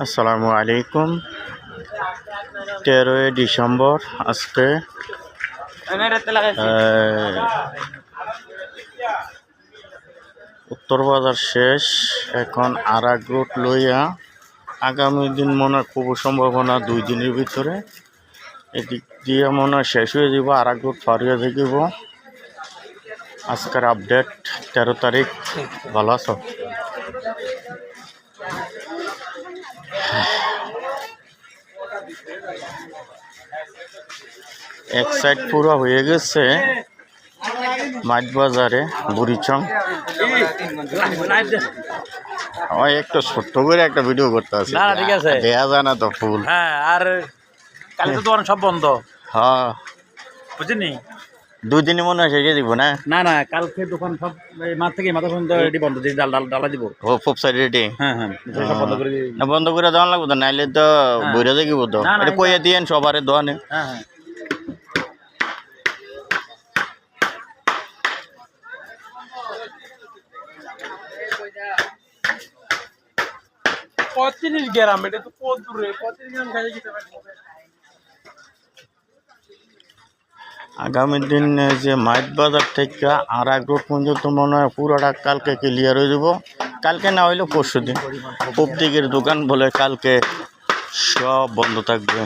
আসসালামু আলাইকুম। 13 ডিসেম্বর আজকে উত্তর বাজার শেষ। এখন আরাক রোড লইয়া আগামী দিন মনে হয় খুব সম্ভাবনা 2 দিনের ভিতরে এদিক দিয়ে মনে হয় শেষ হয়ে যাব। আরাক রোড পার হয়ে যাব। আজকের আপডেট 13 তারিখ। ভালো আছো? এক সাইড পুরো হয়ে গেছে মাঠ বাজারে বুড়িচং। একটু ছোট্ট করে একটা ভিডিও করতে আছে, ঠিক আছে? দেয়া যায় না তো ফুল। হ্যাঁ, আর কালকে তো সব বন্ধ। হ্যাঁ, বুঝিনি 2 দিনে মনে হয় শেষে দিব না। না না, কালকে দোকান সব মাঠ থেকে মাথা পর্যন্ত রেডি বন্ধ, যে ডালা দিব। ও ফুপ সাইড রেডি। হ্যাঁ হ্যাঁ, সব বন্ধ করে দিই। না, বন্ধ করে দেওয়া লাগবে তো, নাইলে তো বইরা যাইব তো। না, না, এটা কইয়া দিয়েন সবারে দোকানে। হ্যাঁ হ্যাঁ, 35 গ্রাম, এটা তো কত দূরে? 35 গ্রাম খাইয়ে দিতে পারবো। আগামী দিন যে মাঠ বাজার থেকে আরাক রোড পর্যন্ত মনে হয় পুরোটা কালকে ক্লিয়ার হয়ে যাব। কালকে না হইলেও পরশু দিন। পূব দিকের দোকান বলে কালকে সব বন্ধ থাকবে।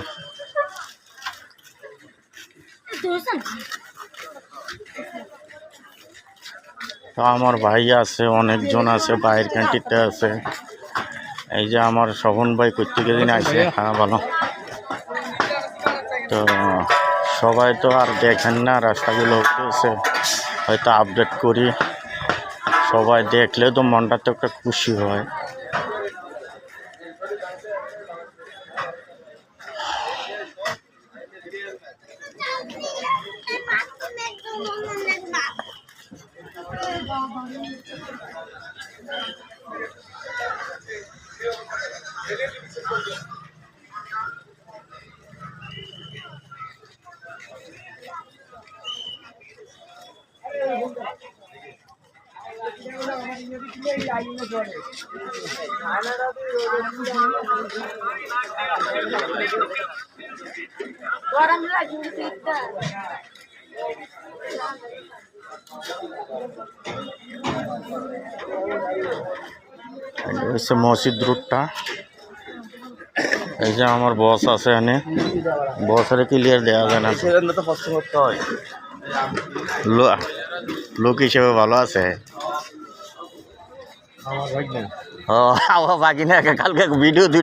তো আমার ভাই আছে, অনেকজন আছে, বাইরের ক্যান্টিনতে আছে। এই যে আমার শোভন ভাই প্রত্যেকের দিন আসে। হ্যাঁ, ভালো। তো সবাই তো আর দেখেন না, রাস্তাগুলো উঠেছে, হয়তো আপডেট করি। সবাই দেখলে তো মনটা তো একটা খুশি হয়। হচ্ছে মসজিদ রোডটা। এই যে আমার বস আছে, এখানে বসের ক্লিয়ার দেওয়া যায় না। লোক হিসেবে ভালো আছে। ও বাকি না, কালকে ভিডিও